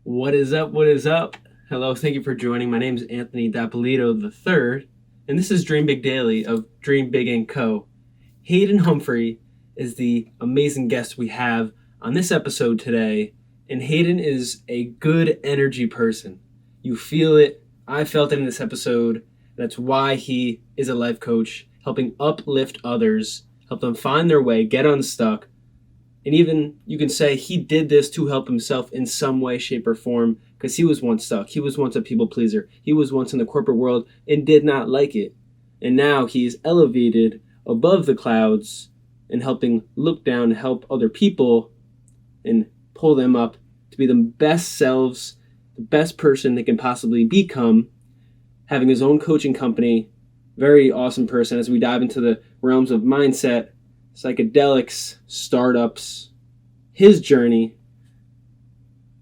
What is up? What is up? Hello, thank you for joining. My name is Anthony Dapolito III, and this is Dream Big Daily of Dream Big and Co. Hayden Humphrey is the amazing guest we have on this episode today, and Hayden is a good energy person. You feel it. I felt it in this episode. That's why he is a life coach, helping uplift others, help them find their way, get unstuck, and even you can say he did this to help himself in some way, shape, or form because he was once stuck. He was once a people pleaser. He was once in the corporate world and did not like it. And now he's elevated above the clouds and helping look down, help other people, and pull them up to be the best selves, the best person they can possibly become, having his own coaching company. Very awesome person as we dive into the realms of mindset, psychedelics, startups, his journey.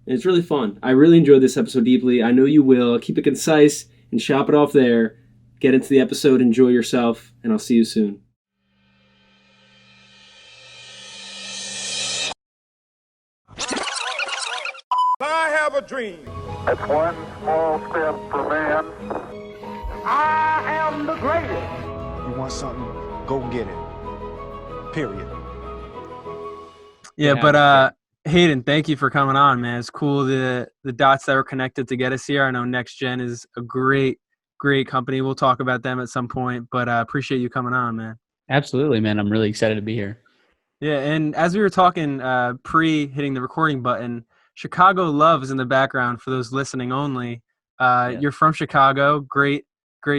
And it's really fun. I really enjoyed this episode deeply. I know you will. Keep it concise and shop it off there. Get into the episode, enjoy yourself, and I'll see you soon. I have a dream. It's one small step for man. I am the greatest. You want something, go get it. Period. Yeah, but Hayden, thank you for coming on, man. It's cool the dots that were connected to get us here. I know Next Gen is a great company. We'll talk about them at some point, but appreciate you coming on, man. Absolutely, man. I'm really excited to be here. Yeah, and as we were talking pre hitting the recording button, Chicago Love is in the background for those listening only. You're from Chicago, great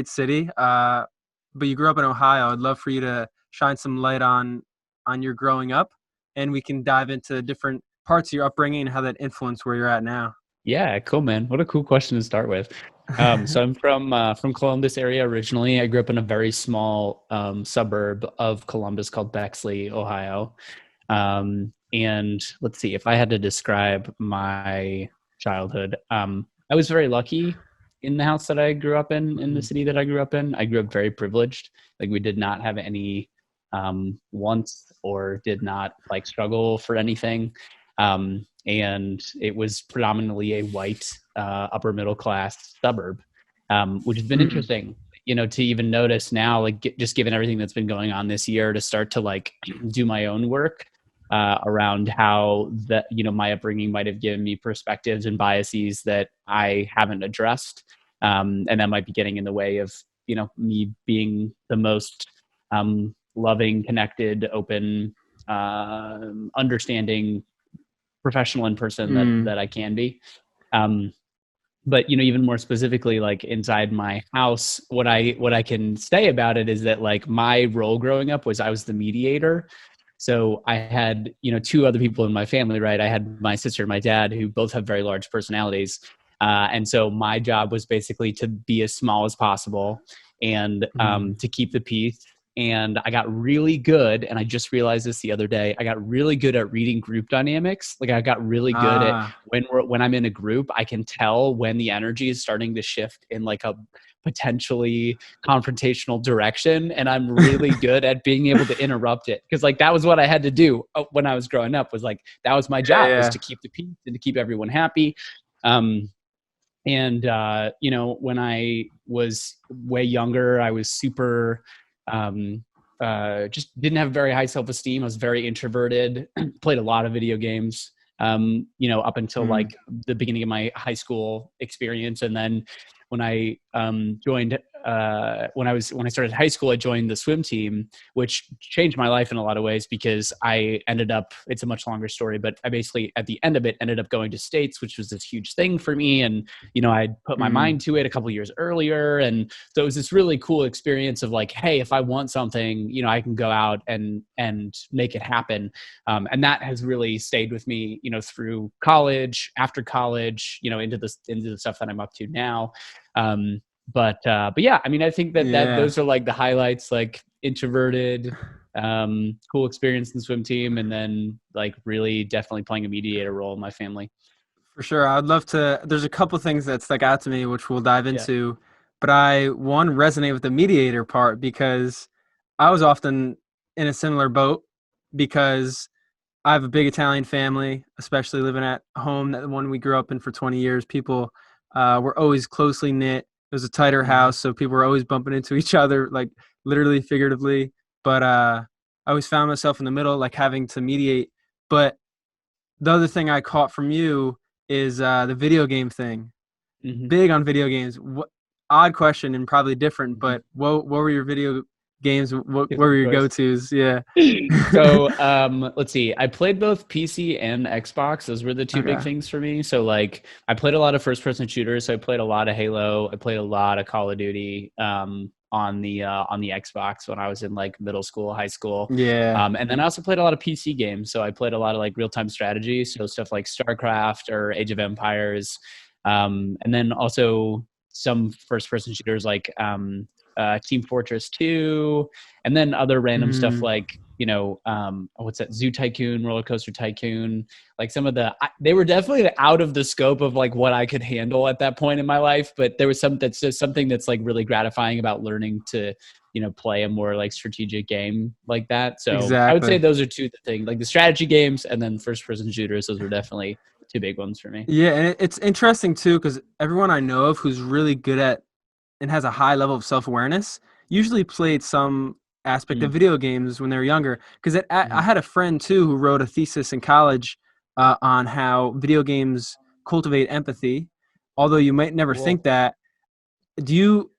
city, but you grew up in Ohio. I'd love for you to shine some light on your growing up, and we can dive into different parts of your upbringing and how that influenced where you're at now. Yeah, cool, man. What a cool question to start with. So I'm from Columbus area originally. I grew up in a very small suburb of Columbus called Bexley, Ohio. And let's see, if I had to describe my childhood, I was very lucky in the house that I grew up in the city that I grew up in. I grew up very privileged. Like we did not have any wants or did not like struggle for anything. And it was predominantly a white upper middle class suburb, which has been interesting, to even notice now, like just given everything that's been going on this year, to start to like do my own work around how that, my upbringing might have given me perspectives and biases that I haven't addressed. And that might be getting in the way of, me being the most loving, connected, open, understanding professional in person that I can be. But even more specifically, like inside my house, what I can say about it is that like my role growing up was I was the mediator. So I had, two other people in my family, right? I had my sister and my dad who both have very large personalities. And so my job was basically to be as small as possible and to keep the peace. And I got really good, and I just realized this the other day, I got really good at reading group dynamics. Like I got really good at when I'm in a group, I can tell when the energy is starting to shift in like a potentially confrontational direction. And I'm really good at being able to interrupt it. Because like that was what I had to do when I was growing up, was like, that was my job, was to keep the peace and to keep everyone happy. When I was way younger, I was super just didn't have very high self-esteem. I was very introverted, played a lot of video games, up until like the beginning of my high school experience. And then when I joined, when I started high school, I joined the swim team, which changed my life in a lot of ways because I ended up, it's a much longer story, but I basically at the end of it ended up going to States, which was this huge thing for me. And, I'd put my mind to it a couple of years earlier. And so it was this really cool experience of like, hey, if I want something, I can go out and make it happen. And that has really stayed with me, through college, after college, into the stuff that I'm up to now. But yeah, I mean, I think that those are like the highlights, like introverted, cool experience in the swim team. And then like really definitely playing a mediator role in my family. For sure. I'd love to. There's a couple things that stuck out to me, which we'll dive into. But I resonate with the mediator part because I was often in a similar boat because I have a big Italian family, especially living at home, that one we grew up in for 20 years. People were always closely knit. It was a tighter house, so people were always bumping into each other, like literally, figuratively. But I always found myself in the middle, like having to mediate. But the other thing I caught from you is the video game thing. Mhm. Big on video games. Odd question and probably different, Mhm. but what were your video games? What Of were your course. go-tos? Yeah. So let's see. I played both PC and Xbox. Those were the two big Okay. things for me. So like I played a lot of first person shooters. So I played a lot of Halo. I played a lot of Call of Duty on the Xbox when I was in like middle school, high school. Yeah. And then I also played a lot of PC games. So I played a lot of like real time strategy. So stuff like StarCraft or Age of Empires. And then also some first person shooters like Team Fortress 2, and then other random stuff Mhm. like, what's that, Zoo Tycoon, Roller Coaster Tycoon. Like some of they were definitely out of the scope of like what I could handle at that point in my life, but there was something that's like really gratifying about learning to play a more like strategic game like that. So I would say Exactly. those are two things, like the strategy games and then first person shooters. Those were definitely two big ones for me. Yeah, and it's interesting too because everyone I know of who's really good at and has a high level of self-awareness usually played some aspect of Mm, video games when they were younger. Because I mhm. had a friend too who wrote a thesis in college on how video games cultivate empathy. Although you might never Cool. think that. Do you?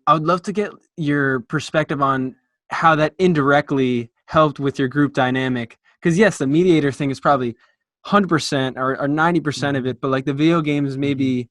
I would love to get your perspective on how that indirectly helped with your group dynamic. Because yes, the mediator thing is probably 100% or 90% of Mhm, it, but like the video games mhm. maybe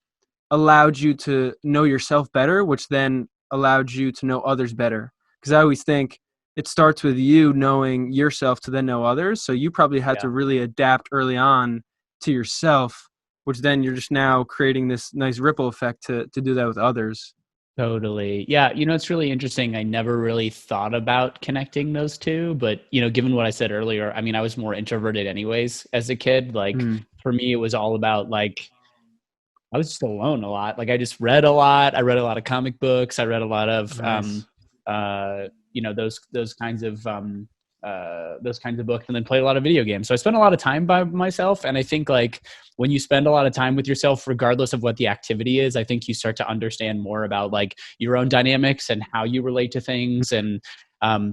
allowed you to know yourself better, which then allowed you to know others better. Because I always think it starts with you knowing yourself to then know others. So you probably had Yeah. to really adapt early on to yourself, which then you're just now creating this nice ripple effect to do that with others. Totally. Yeah, it's really interesting. I never really thought about connecting those two, but given what I said earlier, I mean, I was more introverted anyways as a kid. Like Mm, for me, it was all about like I was just alone a lot. Like I just read a lot. I read a lot of comic books. I read a lot of nice. those kinds of books, and then played a lot of video games. So I spent a lot of time by myself, and I think like when you spend a lot of time with yourself, regardless of what the activity is, I think you start to understand more about like your own dynamics and how you relate to things. And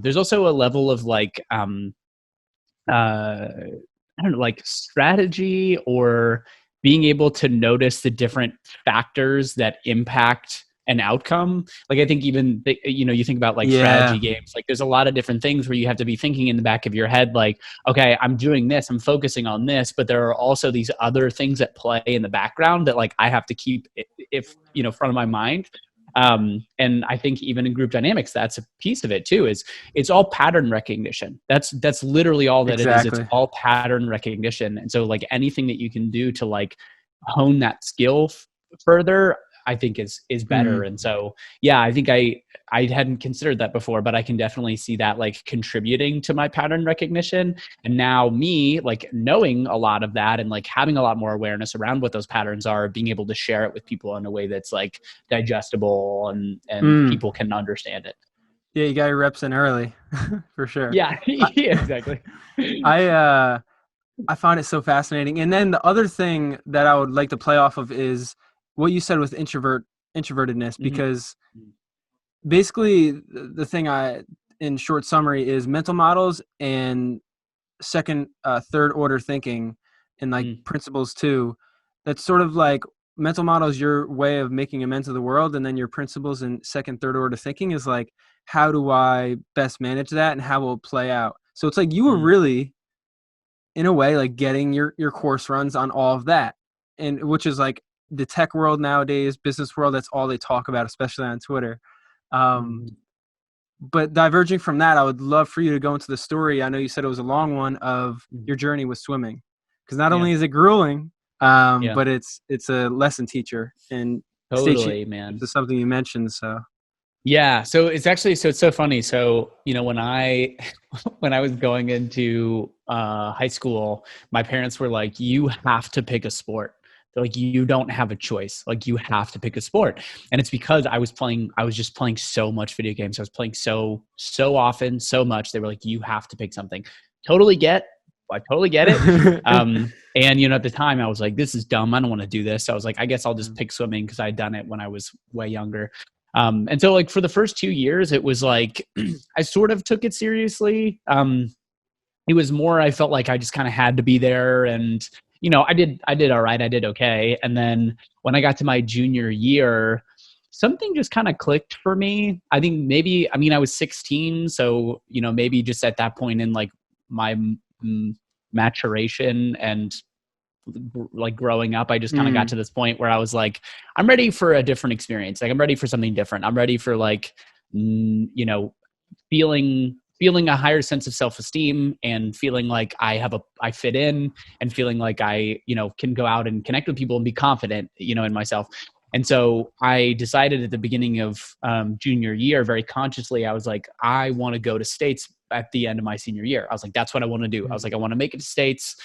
there's also a level of like uh, I don't know, like strategy or being able to notice the different factors that impact an outcome. Like I think even you think about like strategy Yeah. games, like there's a lot of different things where you have to be thinking in the back of your head, like, okay, I'm doing this, I'm focusing on this, but there are also these other things at play in the background that like I have to keep if front of my mind. And I think even in group dynamics, that's a piece of it too, is it's all pattern recognition. That's literally all that it is. It's Exactly. all pattern recognition. And so like anything that you can do to like hone that skill further, I think is better. Mm. And so yeah, I think I hadn't considered that before, but I can definitely see that like contributing to my pattern recognition. And now me like knowing a lot of that and like having a lot more awareness around what those patterns are, being able to share it with people in a way that's like digestible and Mm. people can understand it. Yeah, you got your reps in early, for sure. Yeah, I, yeah, exactly. I uh I find it so fascinating. And then the other thing that I would like to play off of is what you said with introvertedness, Mhm. because basically the thing in short summary is mental models and second third order thinking and like Mm, principles too. That's sort of like mental models your way of making amends of the world, and then your principles and second third order thinking is like, how do I best manage that and how will it play out? So it's like you were mm, really in a way like getting your course runs on all of that, and which is like the tech world nowadays, business world, that's all they talk about, especially on Twitter. um mhm, but diverging from that, I would love for you to go into the story. I know you said it was a long one of mhm. your journey with swimming, because not Yeah, only is it grueling, yeah, but it's a lesson teacher, and state totally, championships man. is something you mentioned. So Yeah, so it's so funny. So, when I when I was going into high school, my parents were like, "You have to pick a sport." They're like, "You don't have a choice. Like, you have to pick a sport." And it's because I was just playing so much video games. I was playing so often, so much. They were like, "You have to pick something." Totally get, I totally get it. And, at the time I was like, this is dumb. I don't want to do this. So I was like, I guess I'll just pick swimming because I had done it when I was way younger. And so like for the first 2 years, it was like, I sort of took it seriously. It was more, I felt like I just kind of had to be there, and, I did all right. I did okay. And then when I got to my junior year, something just kind of clicked for me. I think maybe, I was 16. So, maybe just at that point in like my maturation and like growing up, I just kind of got to this point where I was like, I'm ready for a different experience. Like I'm ready for something different. I'm ready for like, feeling a higher sense of self-esteem and feeling like I fit in, and feeling like I, can go out and connect with people and be confident, in myself. And so I decided at the beginning of junior year, very consciously, I was like, I want to go to States at the end of my senior year. I was like, that's what I want to do. I was like, I want to make it to States.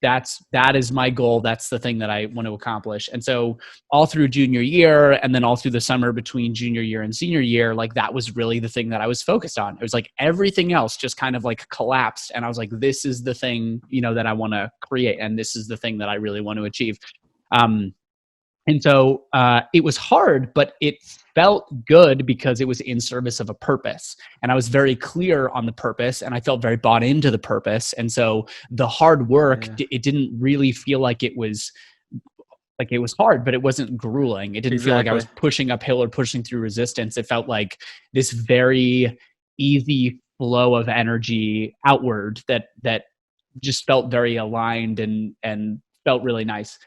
That is my goal. That's the thing that I want to accomplish. And so all through junior year, and then all through the summer between junior year and senior year, like that was really the thing that I was focused on. It was like everything else just kind of like collapsed. And I was like, this is the thing, that I want to create. And this is the thing that I really want to achieve. And so it was hard, but it felt good because it was in service of a purpose. And I was very clear on the purpose, and I felt very bought into the purpose. And so the hard work, it didn't really feel like it was hard, but it wasn't grueling. It didn't feel like I was pushing uphill or pushing through resistance. It felt like this very easy flow of energy outward that just felt very aligned and felt really nice.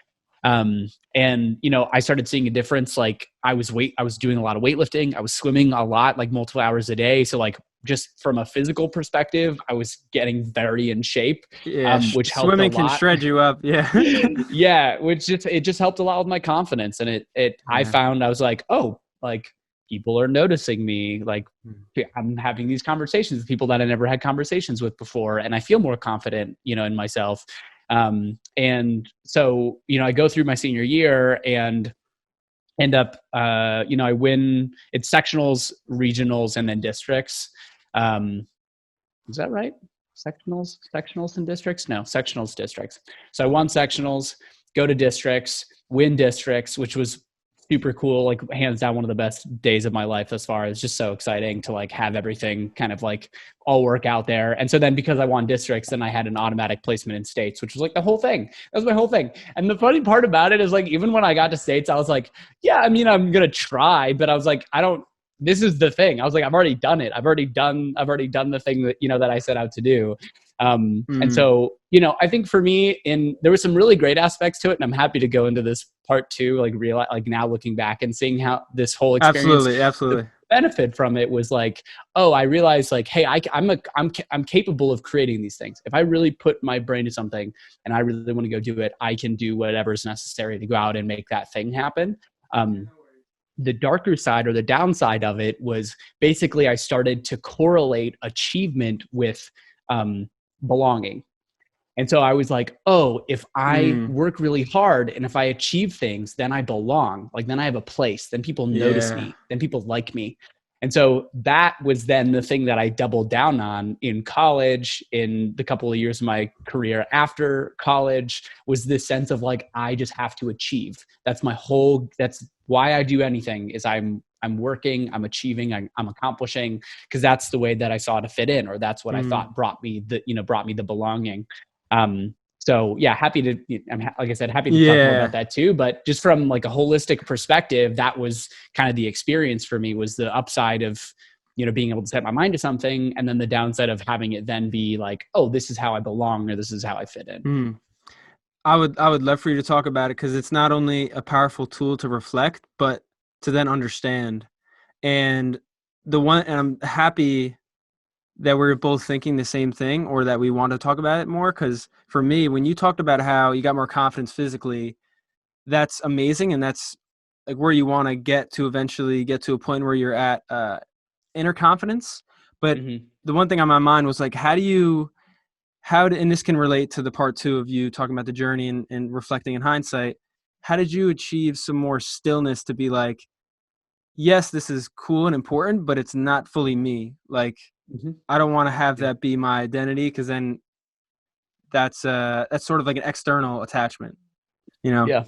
And, I started seeing a difference. Like I was doing a lot of weightlifting. I was swimming a lot, like multiple hours a day. So like just from a physical perspective, I was getting very in shape, which helped swimming a lot. can shred you up. Yeah. Yeah. It just helped a lot with my confidence. And I found I was like, oh, like people are noticing me. Like I'm having these conversations with people that I never had conversations with before. And I feel more confident, in myself. And so, I go through my senior year and end up, I win. It's sectionals, regionals, and then districts. Is that right? Sectionals and districts? No, sectionals, districts. So I won sectionals, go to districts, win districts, which was super cool. Like hands down, one of the best days of my life thus far. It's just so exciting to like have everything kind of like all work out there. And so then because I won districts, then I had an automatic placement in states, which was like the whole thing. That was my whole thing. And the funny part about it is like, even when I got to states, I was like, yeah, I'm going to try, but I was like, this is the thing. I was like, I've already done it. I've already done the thing that, that I set out to do. And so, I think for me there were some really great aspects to it, and I'm happy to go into this part two, like now looking back and seeing how this whole experience, absolutely. The benefit from it was like, oh, I realized like, hey, I'm capable of creating these things. If I really put my brain to something and I really want to go do it, I can do whatever's necessary to go out and make that thing happen. The darker side or the downside of it was basically I started to correlate achievement with belonging. And so I was like, oh, if I work really hard and if I achieve things, then I belong. Like then I have a place, then people notice me, then people like me. And so that was then the thing that I doubled down on in college, in the couple of years of my career after college, was this sense of like, I just have to achieve. That's why I do anything, is I'm working, I'm achieving, I'm accomplishing, because that's the way that I saw to fit in, or that's what I thought brought me the belonging. So yeah, happy to talk more about that too. But just from like a holistic perspective, that was kind of the experience for me, was the upside of, being able to set my mind to something, and then the downside of having it then be like, oh, this is how I belong, or this is how I fit in. I would love for you to talk about it, because it's not only a powerful tool to reflect, but to then understand. And I'm happy that we're both thinking the same thing, or that we want to talk about it more. Because for me, when you talked about how you got more confidence physically, that's amazing. And that's like where you want to get to, eventually get to a point where you're at inner confidence. But the one thing on my mind was like, and this can relate to the part two of you talking about the journey and reflecting in hindsight, how did you achieve some more stillness to be like, yes, this is cool and important, but it's not fully me. Like, I don't want to have that be my identity, because then that's sort of like an external attachment, you know? Yeah.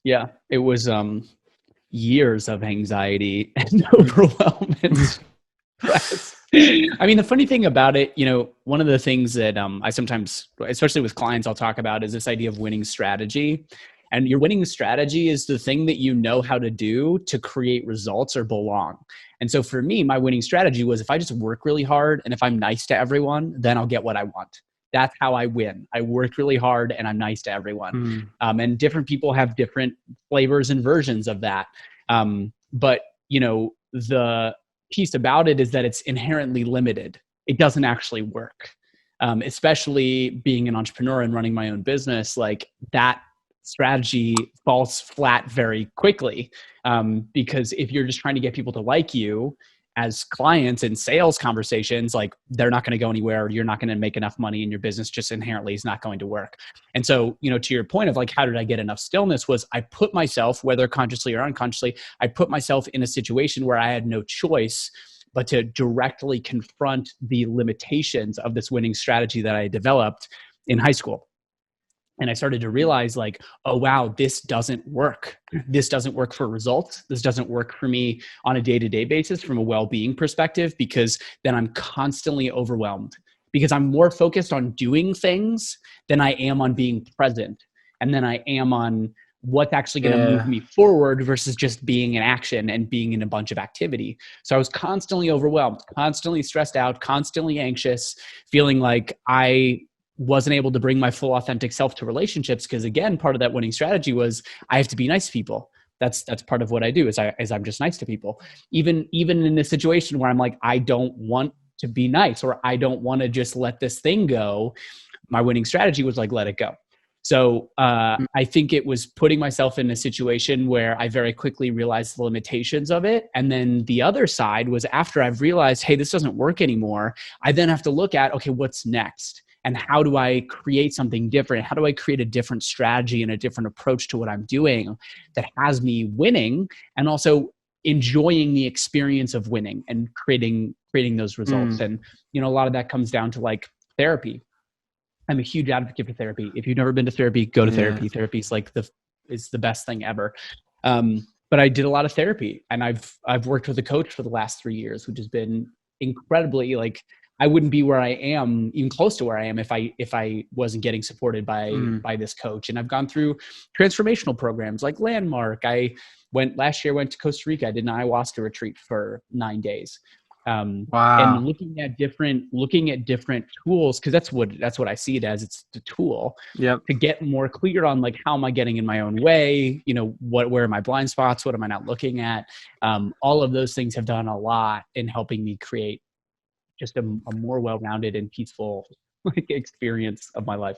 Yeah. It was years of anxiety and overwhelm and stress. I mean, the funny thing about it, one of the things that I sometimes, especially with clients, I'll talk about is this idea of winning strategy. And your winning strategy is the thing that you know how to do to create results or belong. And so for me, my winning strategy was if I just work really hard and if I'm nice to everyone, then I'll get what I want. That's how I win. I work really hard and I'm nice to everyone. And different people have different flavors and versions of that. But the piece about it is that it's inherently limited. It doesn't actually work. Especially being an entrepreneur and running my own business, like that strategy falls flat very quickly. Because if you're just trying to get people to like you as clients in sales conversations, like they're not going to go anywhere. You're not going to make enough money, and your business just inherently is not going to work. And so, to your point of like, how did I get enough stillness, was I put myself, whether consciously or unconsciously, I put myself in a situation where I had no choice but to directly confront the limitations of this winning strategy that I developed in high school. And I started to realize like, oh, wow, this doesn't work. This doesn't work for results. This doesn't work for me on a day-to-day basis from a well-being perspective, because then I'm constantly overwhelmed because I'm more focused on doing things than I am on being present. And then I am on what's actually going to move me forward versus just being in action and being in a bunch of activity. So I was constantly overwhelmed, constantly stressed out, constantly anxious, feeling like I wasn't able to bring my full authentic self to relationships. Because again, part of that winning strategy was I have to be nice to people. That's part of what I do is I'm just nice to people. Even in this situation where I'm like, I don't want to be nice, or I don't want to just let this thing go. My winning strategy was like, let it go. So I think it was putting myself in a situation where I very quickly realized the limitations of it. And then the other side was after I've realized, hey, this doesn't work anymore, I then have to look at, okay, what's next? And how do I create something different? How do I create a different strategy and a different approach to what I'm doing that has me winning and also enjoying the experience of winning and creating those results? And, a lot of that comes down to like therapy. I'm a huge advocate for therapy. If you've never been to therapy, go to therapy. Therapy is like is the best thing ever. But I did a lot of therapy, and I've worked with a coach for the last 3 years, which has been incredibly, like, I wouldn't be where I am, even close to where I am, if I wasn't getting supported by this coach. And I've gone through transformational programs like Landmark. Last year, went to Costa Rica. I did an ayahuasca retreat for 9 days. Wow. And looking at different tools, because that's what I see it as. It's the tool to get more clear on like, how am I getting in my own way? Where are my blind spots? What am I not looking at? All of those things have done a lot in helping me create just a more well-rounded and peaceful experience of my life.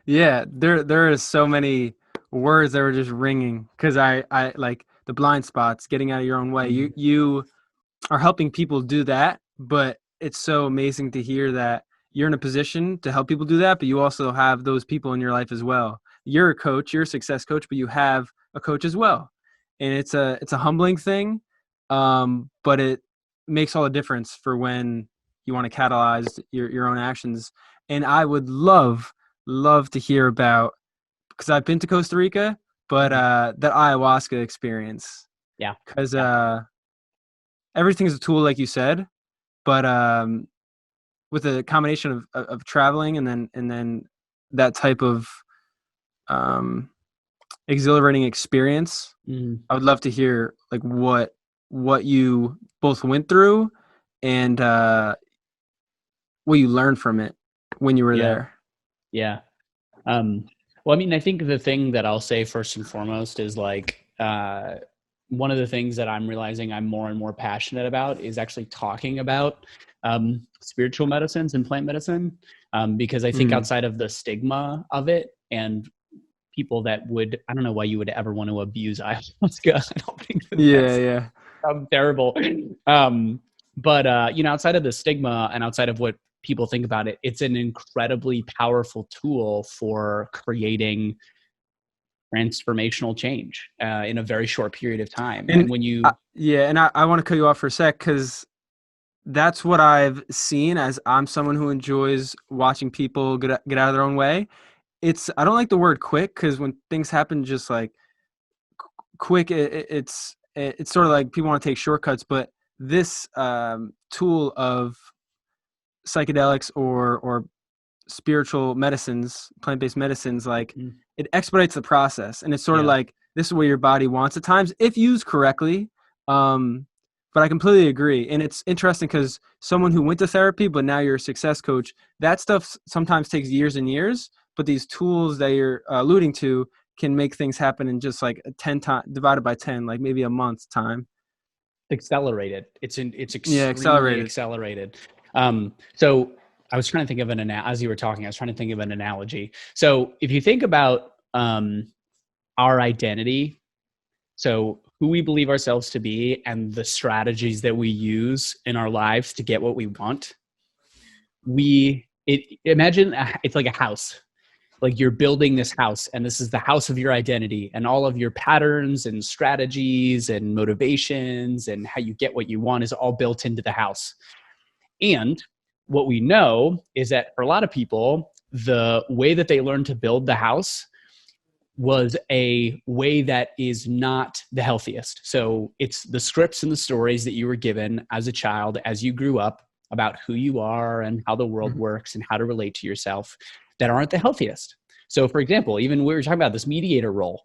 Yeah, there is so many words that were just ringing because I like the blind spots, getting out of your own way. You are helping people do that, but it's so amazing to hear that you're in a position to help people do that, but you also have those people in your life as well. You're a coach, you're a success coach, but you have a coach as well. And it's a humbling thing, but it makes all the difference for when you want to catalyze your own actions. And I would love to hear about, because I've been to Costa Rica, but that ayahuasca experience. Yeah. Because everything's a tool, like you said, but with a combination of traveling and then that type of exhilarating experience, I would love to hear like what you both went through and what you learned from it when you were there. Yeah. Well, I mean, I think the thing that I'll say first and foremost is like, one of the things that I'm realizing I'm more and more passionate about is actually talking about spiritual medicines and plant medicine, because I think outside of the stigma of it and people that would, I don't know why you would ever want to abuse ayahuasca. I don't think that sounds terrible. But outside of the stigma and outside of what people think about it, it's an incredibly powerful tool for creating transformational change in a very short period of time. And when you I want to cut you off for a sec, because that's what I've seen, as I'm someone who enjoys watching people get out of their own way. I don't like the word quick, because when things happen just like quick, it's sort of like people want to take shortcuts. But this tool of psychedelics or spiritual medicines, plant-based medicines, like it expedites the process, and it's sort of like this is what your body wants at times if used correctly. But I completely agree, and it's interesting because someone who went to therapy, but now you're a success coach, that stuff sometimes takes years and years. But these tools that you're alluding to can make things happen in just like 10 times divided by 10, like maybe a month's time. Accelerated. It's extremely accelerated. So I was trying to think of as you were talking, I was trying to think of an analogy. So if you think about our identity, so who we believe ourselves to be and the strategies that we use in our lives to get what we want, imagine it's like a house. Like you're building this house, and this is the house of your identity, and all of your patterns and strategies and motivations and how you get what you want is all built into the house. And what we know is that for a lot of people, the way that they learned to build the house was a way that is not the healthiest. So it's the scripts and the stories that you were given as a child, as you grew up, about who you are and how the world works and how to relate to yourself, that aren't the healthiest. So for example, even we were talking about this mediator role,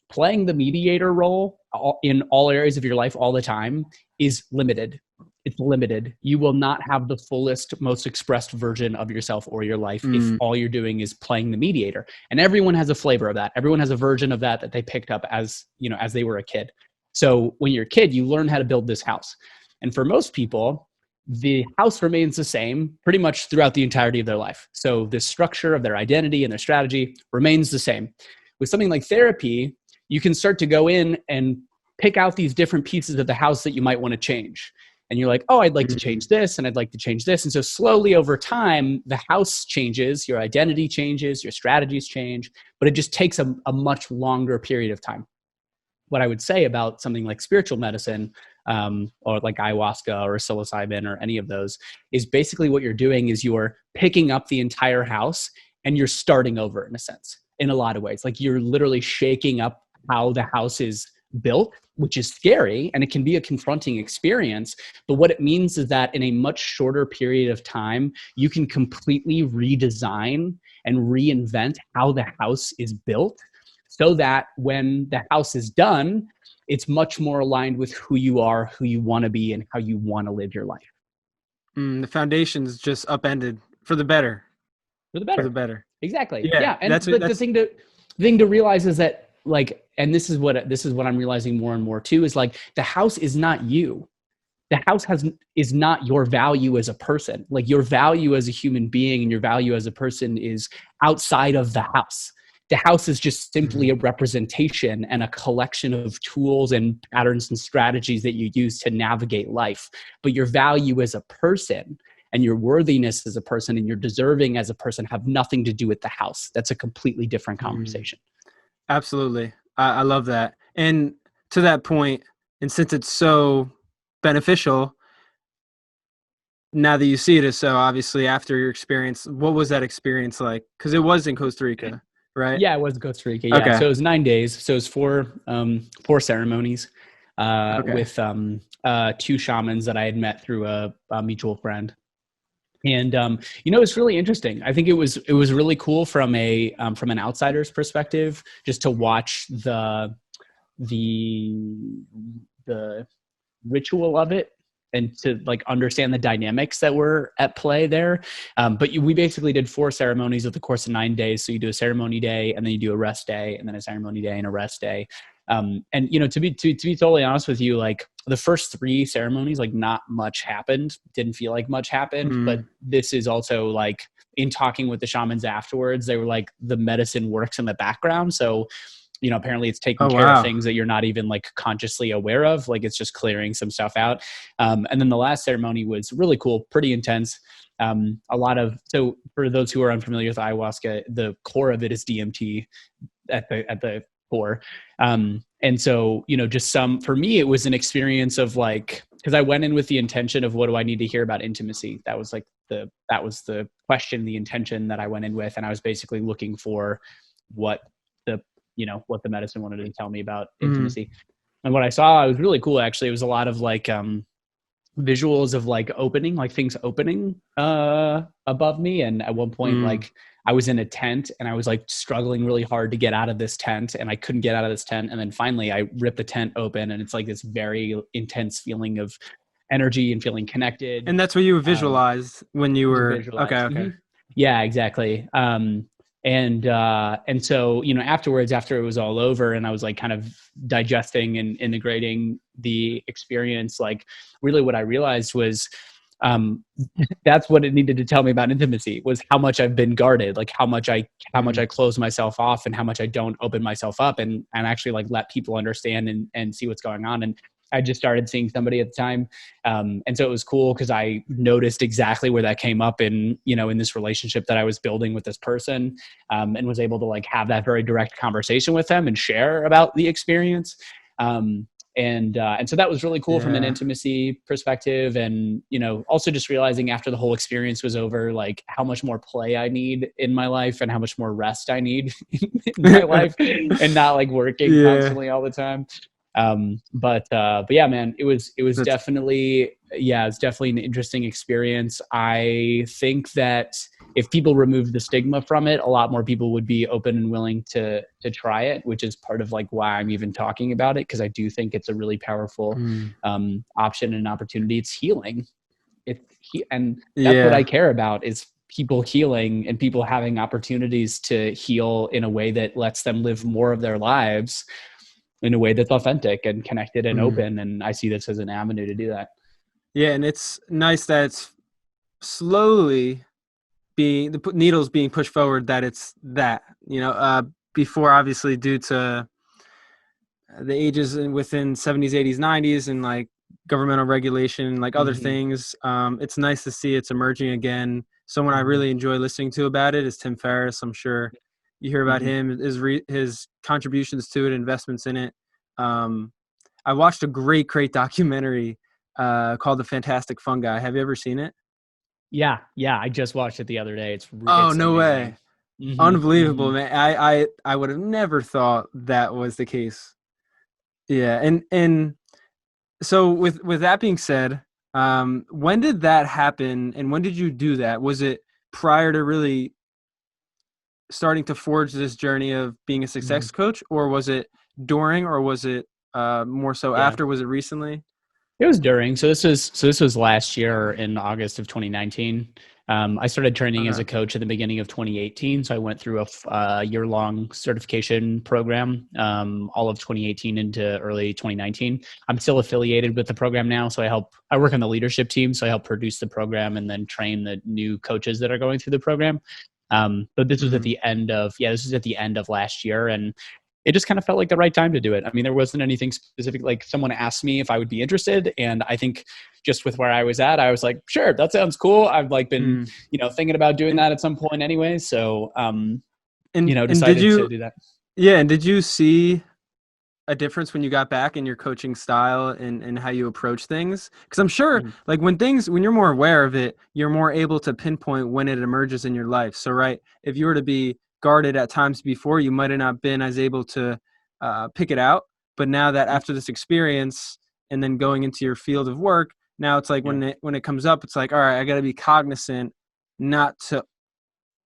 playing the mediator role in all areas of your life all the time is limited. It's limited. You will not have the fullest, most expressed version of yourself or your life if all you're doing is playing the mediator. And everyone has a flavor of that. Everyone has a version of that they picked up as they were a kid. So when you're a kid, you learn how to build this house. And for most people, the house remains the same pretty much throughout the entirety of their life. So the structure of their identity and their strategy remains the same. With something like therapy, you can start to go in and pick out these different pieces of the house that you might want to change. And you're like, oh, I'd like to change this, and I'd like to change this. And so slowly over time, the house changes, your identity changes, your strategies change, but it just takes a much longer period of time. What I would say about something like spiritual medicine, or like ayahuasca or psilocybin or any of those, is basically what you're doing is you're picking up the entire house and you're starting over in a sense, in a lot of ways. Like you're literally shaking up how the house is built, which is scary, and it can be a confronting experience. But what it means is that in a much shorter period of time, you can completely redesign and reinvent how the house is built, so that when the house is done, it's much more aligned with who you are, who you want to be, and how you want to live your life. The foundation's just upended for the better. For the better. For the better. Exactly. Yeah. And the thing to realize is that, like, and this is what I'm realizing more and more too, is like the house is not you. The house is not your value as a person. Like your value as a human being and your value as a person is outside of the house. The house is just simply a representation and a collection of tools and patterns and strategies that you use to navigate life. But your value as a person and your worthiness as a person and your deserving as a person have nothing to do with the house. That's a completely different conversation. Absolutely. I love that. And to that point, and since it's so beneficial, now that you see it as so, obviously after your experience, what was that experience like? Because it was in Costa Rica, right? Yeah, it was in Costa Rica. Yeah. Okay. So it was 9 days. So it was four ceremonies with two shamans that I had met through a mutual friend. And it's really interesting. I think it was really cool from an outsider's perspective, just to watch the ritual of it and to like understand the dynamics that were at play there. But we basically did 4 ceremonies over the course of 9 days. So you do a ceremony day, and then you do a rest day, and then a ceremony day and a rest day. And to be totally honest with you, like the first 3 ceremonies, like not much happened. Didn't feel like much happened. But this is also like, in talking with the shamans afterwards, they were like, the medicine works in the background. So, apparently it's taking care of things that you're not even like consciously aware of. Like it's just clearing some stuff out. And then the last ceremony was really cool, pretty intense. So for those who are unfamiliar with ayahuasca, the core of it is DMT at the core. And so, for me, it was an experience of like I went in with the intention of what do I need to hear about intimacy. That was like that was the question, the intention that I went in with. And I was basically looking for what what the medicine wanted to tell me about intimacy. And what I saw, it was really cool. Actually, it was a lot of like, visuals of like opening, like things opening above me. And at one point, like I was in a tent and I was like struggling really hard to get out of this tent, and I couldn't get out of this tent. And then finally I ripped the tent open, and it's like this very intense feeling of energy and feeling connected. And that's what you visualized when you were okay. Yeah, exactly. And so, afterwards, after it was all over and I was like kind of digesting and integrating the experience, like really what I realized was, that's what it needed to tell me about intimacy, was how much I've been guarded, like how much I close myself off and how much I don't open myself up and actually like let people understand and see what's going on. And I just started seeing somebody at the time. And so it was cool because I noticed exactly where that came up in this relationship that I was building with this person, and was able to like have that very direct conversation with them and share about the experience. And so that was really cool from an intimacy perspective. And, also just realizing after the whole experience was over, like how much more play I need in my life and how much more rest I need in my life and not like working constantly all the time. But yeah, man, it was definitely an interesting experience. I think that if people removed the stigma from it, a lot more people would be open and willing to try it, which is part of like why I'm even talking about it. Cause I do think it's a really powerful, option and opportunity. It's healing. And that's what I care about, is people healing and people having opportunities to heal in a way that lets them live more of their lives in a way that's authentic and connected and open. And I see this as an avenue to do that. Yeah. And it's nice that it's slowly the needles being pushed forward, that it's that, before obviously due to the ages within 70s, 80s, 90s and like governmental regulation, like other things. It's nice to see it's emerging again. Someone I really enjoy listening to about it is Tim Ferriss. I'm sure you hear about him, his contributions to it, investments in it. I watched a great documentary called The Fantastic Fungi. Have you ever seen it? Yeah. I just watched it the other day. It's no amazing. way. Unbelievable, man. I would have never thought that was the case. Yeah. And so with that being said, when did that happen and when did you do that? Was it prior to really starting to forge this journey of being a success coach, or was it during, or was it more so after? Was it recently? It was during. So this was last year in August of 2019. I started training as a coach at the beginning of 2018. So I went through a year-long certification program, all of 2018 into early 2019. I'm still affiliated with the program now. So I work on the leadership team. So I help produce the program and then train the new coaches that are going through the program. But this was at the end of last year, and it just kind of felt like the right time to do it. I mean, there wasn't anything specific. Like someone asked me if I would be interested. And I think just with where I was at, I was like, sure, that sounds cool. I've like been, thinking about doing that at some point anyway. So, decided to do that. Yeah. And did you see a difference when you got back in your coaching style and how you approach things? Because I'm sure like when you're more aware of it, you're more able to pinpoint when it emerges in your life. So, right, if you were to be guarded at times before, you might have not been as able to pick it out. But now that after this experience and then going into your field of work, now it's like when it comes up, it's like, all right, I got to be cognizant not to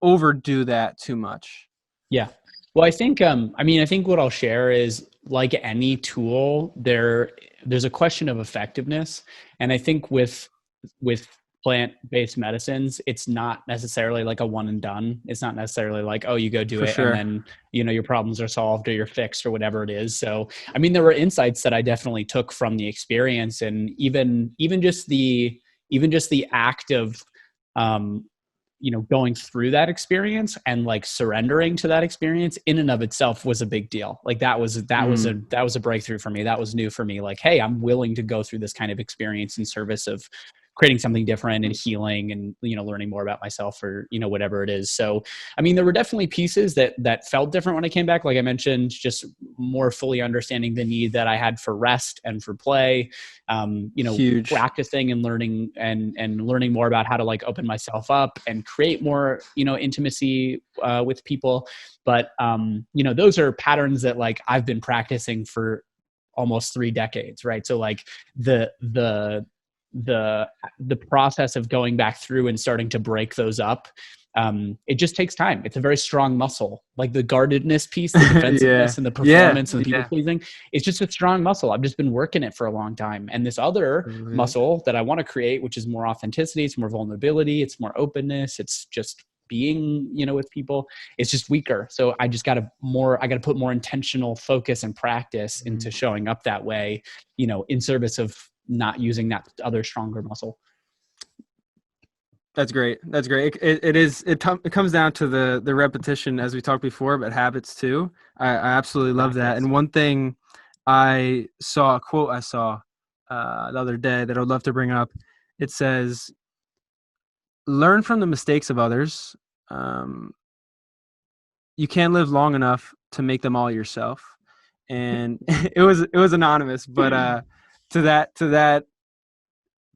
overdo that too much. Yeah. Well, I think what I'll share is, like any tool, there's a question of effectiveness. And I think with plant-based medicines, it's not necessarily like a one and done. It's not necessarily like, oh, you go do it and then, your problems are solved or you're fixed or whatever it is. So, I mean, there were insights that I definitely took from the experience, and even just the act of, going through that experience and like surrendering to that experience in and of itself was a big deal. Like that was a breakthrough for me. That was new for me. Like, hey, I'm willing to go through this kind of experience in service of creating something different and healing and, learning more about myself or, whatever it is. So, I mean, there were definitely pieces that felt different when I came back. Like I mentioned, just more fully understanding the need that I had for rest and for play, Huge. practicing and learning and learning more about how to like open myself up and create more, intimacy with people. But, those are patterns that like I've been practicing for almost 3 decades. Right. So like the process of going back through and starting to break those up, it just takes time. It's a very strong muscle, like the guardedness piece, the defensiveness and the performance and the people pleasing. It's just a strong muscle. I've just been working it for a long time. And this other muscle that I want to create, which is more authenticity, it's more vulnerability, it's more openness, it's just being, with people, it's just weaker. So I just got to put more intentional focus and practice into showing up that way, in service of not using that other stronger muscle. That's great. That's great. It comes down to the repetition, as we talked before, but habits too. I absolutely love that. And one thing a quote I saw the other day that I would love to bring up, it says, learn from the mistakes of others. You can't live long enough to make them all yourself. And it was anonymous, but to that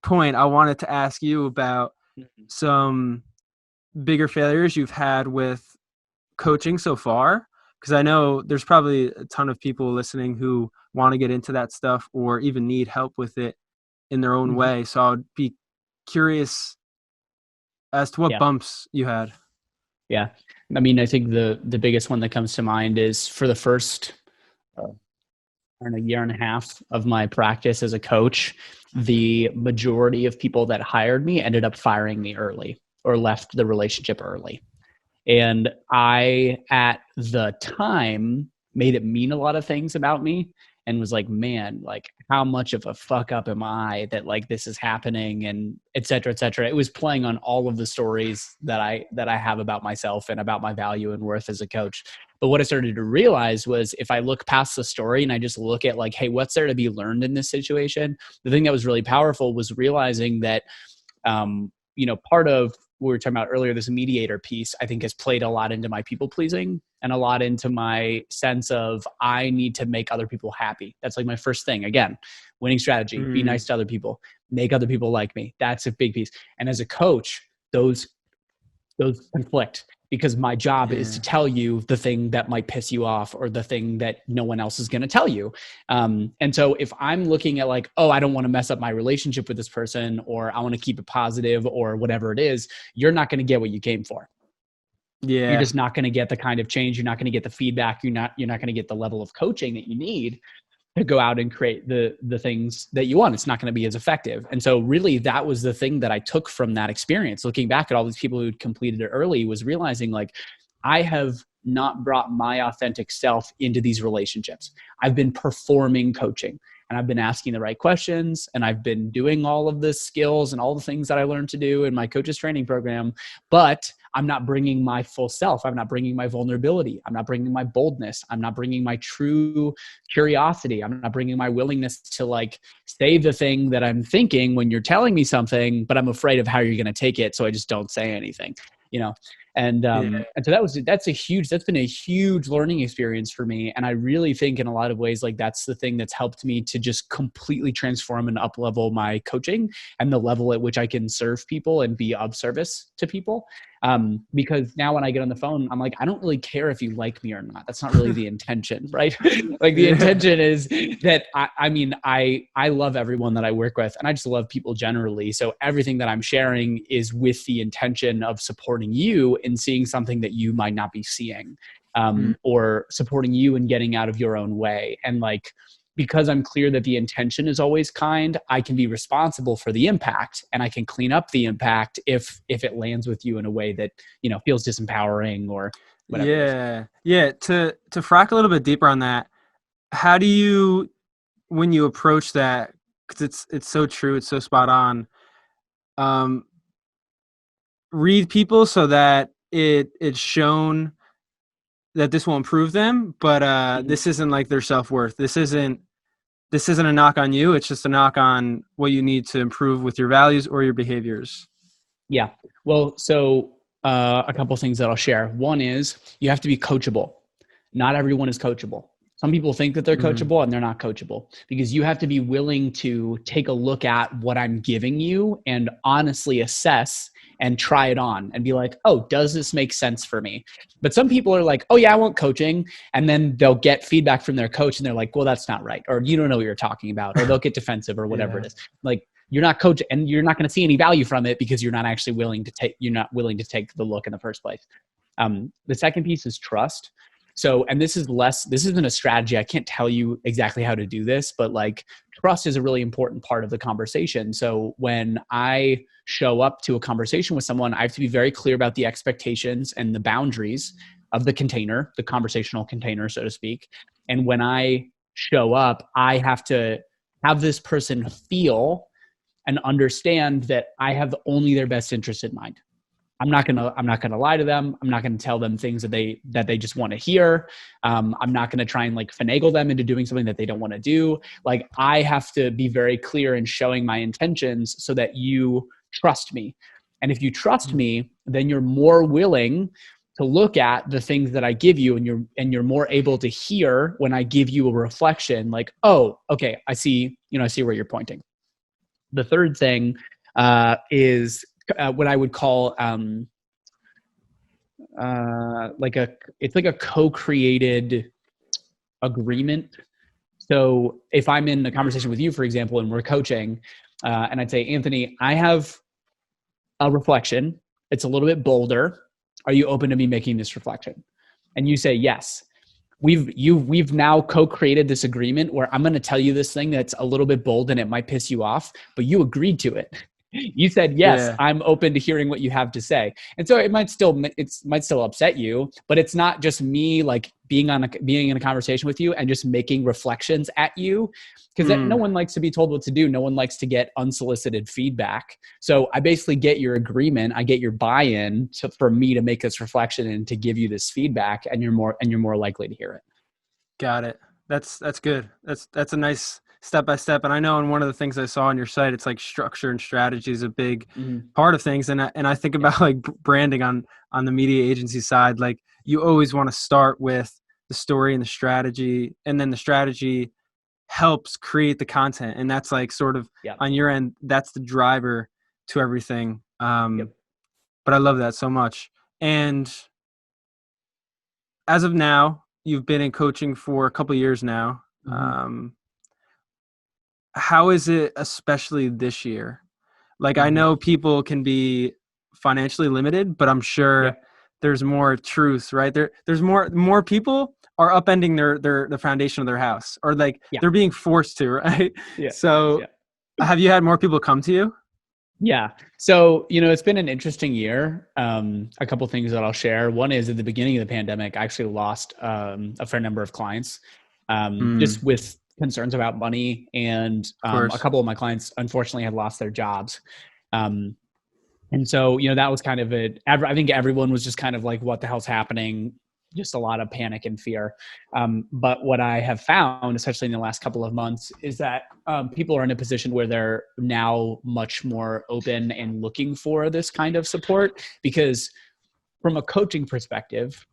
point, I wanted to ask you about some bigger failures you've had with coaching so far, because I know there's probably a ton of people listening who want to get into that stuff or even need help with it in their own way. So I'd be curious as to what bumps you had. Yeah. I mean, I think the biggest one that comes to mind is for the first year and a half of my practice as a coach, the majority of people that hired me ended up firing me early or left the relationship early. And I, at the time, made it mean a lot of things about me and was like, man, like how much of a fuck up am I that like this is happening, and et cetera, et cetera. It was playing on all of the stories that I have about myself and about my value and worth as a coach. But what I started to realize was if I look past the story and I just look at like, hey, what's there to be learned in this situation? The thing that was really powerful was realizing that, part of what we were talking about earlier, this mediator piece, I think has played a lot into my people pleasing and a lot into my sense of I need to make other people happy. That's like my first thing. Again, winning strategy, be nice to other people, make other people like me. That's a big piece. And as a coach, those conflict, because my job is to tell you the thing that might piss you off or the thing that no one else is going to tell you. And so if I'm looking at like, oh, I don't want to mess up my relationship with this person, or I want to keep it positive or whatever it is, you're not going to get what you came for. Yeah. You're just not going to get the kind of change. You're not going to get the feedback. You're not going to get the level of coaching that you need to go out and create the things that you want. It's not going to be as effective. And so really that was the thing that I took from that experience. Looking back at all these people who'd completed it early, was realizing like, I have not brought my authentic self into these relationships. I've been performing coaching and I've been asking the right questions and I've been doing all of the skills and all the things that I learned to do in my coaches training program, but I'm not bringing my full self. I'm not bringing my vulnerability. I'm not bringing my boldness. I'm not bringing my true curiosity. I'm not bringing my willingness to like say the thing that I'm thinking when you're telling me something, but I'm afraid of how you're going to take it. So I just don't say anything, And so that's been a huge learning experience for me. And I really think in a lot of ways, like that's the thing that's helped me to just completely transform and up level my coaching and the level at which I can serve people and be of service to people. Because now when I get on the phone, I'm like, I don't really care if you like me or not. That's not really the intention, right? Like the intention is that I love everyone that I work with and I just love people generally. So everything that I'm sharing is with the intention of supporting you in seeing something that you might not be seeing, or supporting you in getting out of your own way. And like, because I'm clear that the intention is always kind, I can be responsible for the impact and I can clean up the impact if it lands with you in a way that, feels disempowering or whatever. Yeah. Yeah. To frack a little bit deeper on that, how do you, when you approach that, because it's so true, it's so spot on, read people so that it's shown that this will improve them, but this isn't like their self-worth. This isn't this isn't a knock on you. It's just a knock on what you need to improve with your values or your behaviors. Yeah. Well, so a couple things that I'll share. One is you have to be coachable. Not everyone is coachable. Some people think that they're coachable and they're not coachable, because you have to be willing to take a look at what I'm giving you and honestly assess and try it on and be like, oh, does this make sense for me? But some people are like, oh yeah, I want coaching. And then they'll get feedback from their coach and they're like, well, that's not right. Or you don't know what you're talking about, or they'll get defensive or whatever it is. Like, you're not coaching and you're not going to see any value from it because you're not actually willing to take the look in the first place. The second piece is trust. So, and this isn't a strategy. I can't tell you exactly how to do this, but like, trust is a really important part of the conversation. So when I show up to a conversation with someone, I have to be very clear about the expectations and the boundaries of the container, the conversational container, so to speak. And when I show up, I have to have this person feel and understand that I have only their best interest in mind. I'm not gonna lie to them. I'm not gonna tell them things that they just want to hear. I'm not gonna try and like finagle them into doing something that they don't want to do. Like, I have to be very clear in showing my intentions so that you trust me. And if you trust me, then you're more willing to look at the things that I give you, and you're more able to hear when I give you a reflection, like, oh, okay, I see where you're pointing. The third thing is what I would call it's like a co-created agreement. So if I'm in a conversation with you, for example, and we're coaching, and I'd say, Anthony, I have a reflection. It's a little bit bolder. Are you open to me making this reflection? And you say yes. We've now co-created this agreement where I'm going to tell you this thing that's a little bit bold and it might piss you off, but you agreed to it. You said, yes, I'm open to hearing what you have to say. And so it might still upset you, but it's not just me like being in a conversation with you and just making reflections at you, because no one likes to be told what to do. No one likes to get unsolicited feedback. So I basically get your agreement. I get your buy-in for me to make this reflection and to give you this feedback, and you're more likely to hear it. Got it. That's good. That's a nice step-by-step. And I know in one of the things I saw on your site, it's like structure and strategy is a big part of things. And I think about like branding on the media agency side, like you always want to start with the story and the strategy, and then the strategy helps create the content. And that's like sort of on your end, that's the driver to everything. But I love that so much. And as of now, you've been in coaching for a couple of years now. How is it, especially this year? Like, I know people can be financially limited, but I'm sure there's more truth, right? There's more people are upending the foundation of their house, or like they're being forced to, right? So have you had more people come to you? Yeah. So, it's been an interesting year. A couple things that I'll share. One is, at the beginning of the pandemic, I actually lost a fair number of clients, just with concerns about money. And a couple of my clients, unfortunately, had lost their jobs. And so, that was kind of I think everyone was just kind of like, what the hell's happening? Just a lot of panic and fear. But what I have found, especially in the last couple of months, is that people are in a position where they're now much more open and looking for this kind of support, because from a coaching perspective,